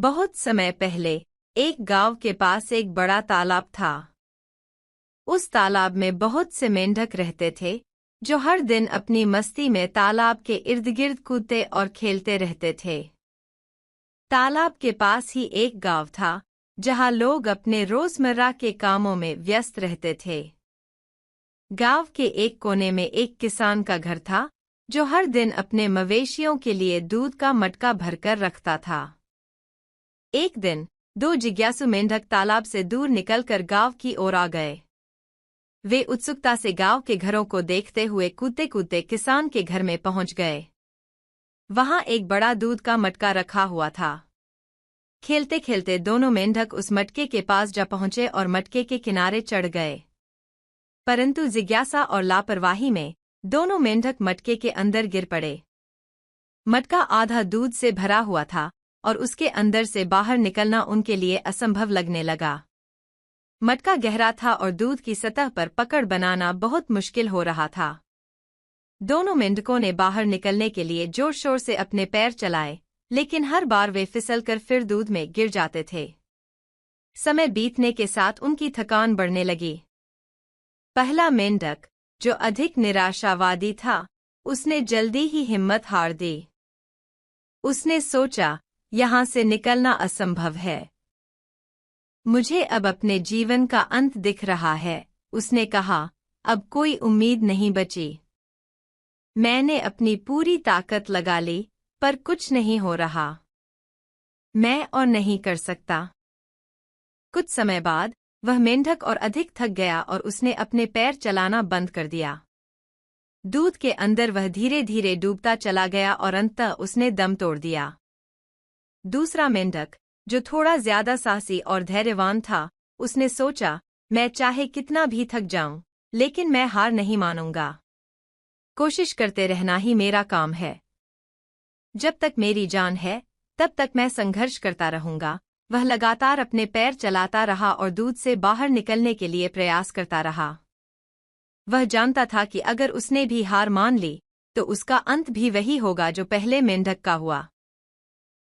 बहुत समय पहले एक गांव के पास एक बड़ा तालाब था। उस तालाब में बहुत से मेंढक रहते थे जो हर दिन अपनी मस्ती में तालाब के इर्द गिर्द कूदते और खेलते रहते थे। तालाब के पास ही एक गांव था जहां लोग अपने रोजमर्रा के कामों में व्यस्त रहते थे। गांव के एक कोने में एक किसान का घर था जो हर दिन अपने मवेशियों के लिए दूध का मटका भरकर रखता था। एक दिन दो जिज्ञासु मेंढक तालाब से दूर निकलकर गांव की ओर आ गए। वे उत्सुकता से गांव के घरों को देखते हुए कूदते कूदते किसान के घर में पहुंच गए। वहां एक बड़ा दूध का मटका रखा हुआ था। खेलते खेलते दोनों मेंढक उस मटके के पास जा पहुंचे और मटके के किनारे चढ़ गए। परंतु जिज्ञासा और लापरवाही में दोनों मेंढक मटके के अंदर गिर पड़े। मटका आधा दूध से भरा हुआ था और उसके अंदर से बाहर निकलना उनके लिए असंभव लगने लगा। मटका गहरा था और दूध की सतह पर पकड़ बनाना बहुत मुश्किल हो रहा था। दोनों मेंढकों ने बाहर निकलने के लिए जोर शोर से अपने पैर चलाए, लेकिन हर बार वे फिसलकर फिर दूध में गिर जाते थे। समय बीतने के साथ उनकी थकान बढ़ने लगी। पहला मेंढक, जो अधिक निराशावादी था, उसने जल्दी ही हिम्मत हार दी। उसने सोचा, यहाँ से निकलना असंभव है। मुझे अब अपने जीवन का अंत दिख रहा है, उसने कहा। अब कोई उम्मीद नहीं बची। मैंने अपनी पूरी ताकत लगा ली, पर कुछ नहीं हो रहा। मैं और नहीं कर सकता। कुछ समय बाद वह मेंढक और अधिक थक गया और उसने अपने पैर चलाना बंद कर दिया। दूध के अंदर वह धीरे धीरे डूबता चला गया और अंततः उसने दम तोड़ दिया। दूसरा मेंढक, जो थोड़ा ज्यादा साहसी और धैर्यवान था, उसने सोचा, मैं चाहे कितना भी थक जाऊं, लेकिन मैं हार नहीं मानूंगा। कोशिश करते रहना ही मेरा काम है। जब तक मेरी जान है, तब तक मैं संघर्ष करता रहूंगा। वह लगातार अपने पैर चलाता रहा और दूध से बाहर निकलने के लिए प्रयास करता रहा। वह जानता था कि अगर उसने भी हार मान ली, तो उसका अंत भी वही होगा जो पहले मेंढक का हुआ।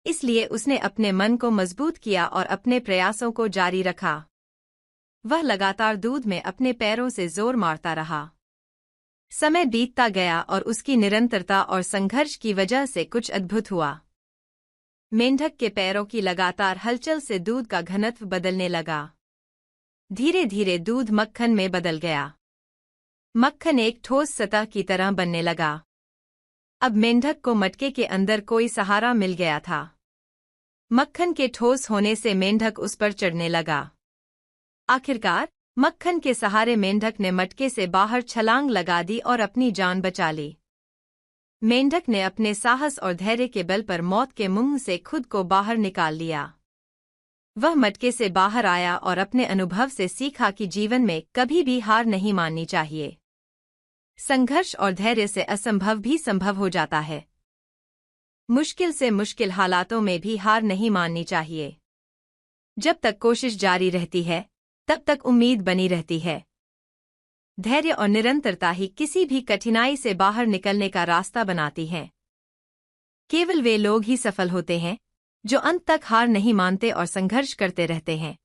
इसलिए उसने अपने मन को मजबूत किया और अपने प्रयासों को जारी रखा। वह लगातार दूध में अपने पैरों से जोर मारता रहा। समय बीतता गया और उसकी निरंतरता और संघर्ष की वजह से कुछ अद्भुत हुआ। मेंढक के पैरों की लगातार हलचल से दूध का घनत्व बदलने लगा। धीरे धीरे दूध मक्खन में बदल गया। मक्खन एक ठोस सतह की तरह बनने लगा। अब मेंढक को मटके के अंदर कोई सहारा मिल गया था। मक्खन के ठोस होने से मेंढक उस पर चढ़ने लगा। आखिरकार मक्खन के सहारे मेंढक ने मटके से बाहर छलांग लगा दी और अपनी जान बचा ली। मेंढक ने अपने साहस और धैर्य के बल पर मौत के मुंह से खुद को बाहर निकाल लिया। वह मटके से बाहर आया और अपने अनुभव से सीखा कि जीवन में कभी भी हार नहीं माननी चाहिए। संघर्ष और धैर्य से असंभव भी संभव हो जाता है। मुश्किल से मुश्किल हालातों में भी हार नहीं माननी चाहिए। जब तक कोशिश जारी रहती है, तब तक उम्मीद बनी रहती है। धैर्य और निरंतरता ही किसी भी कठिनाई से बाहर निकलने का रास्ता बनाती हैं। केवल वे लोग ही सफल होते हैं जो अंत तक हार नहीं मानते और संघर्ष करते रहते हैं।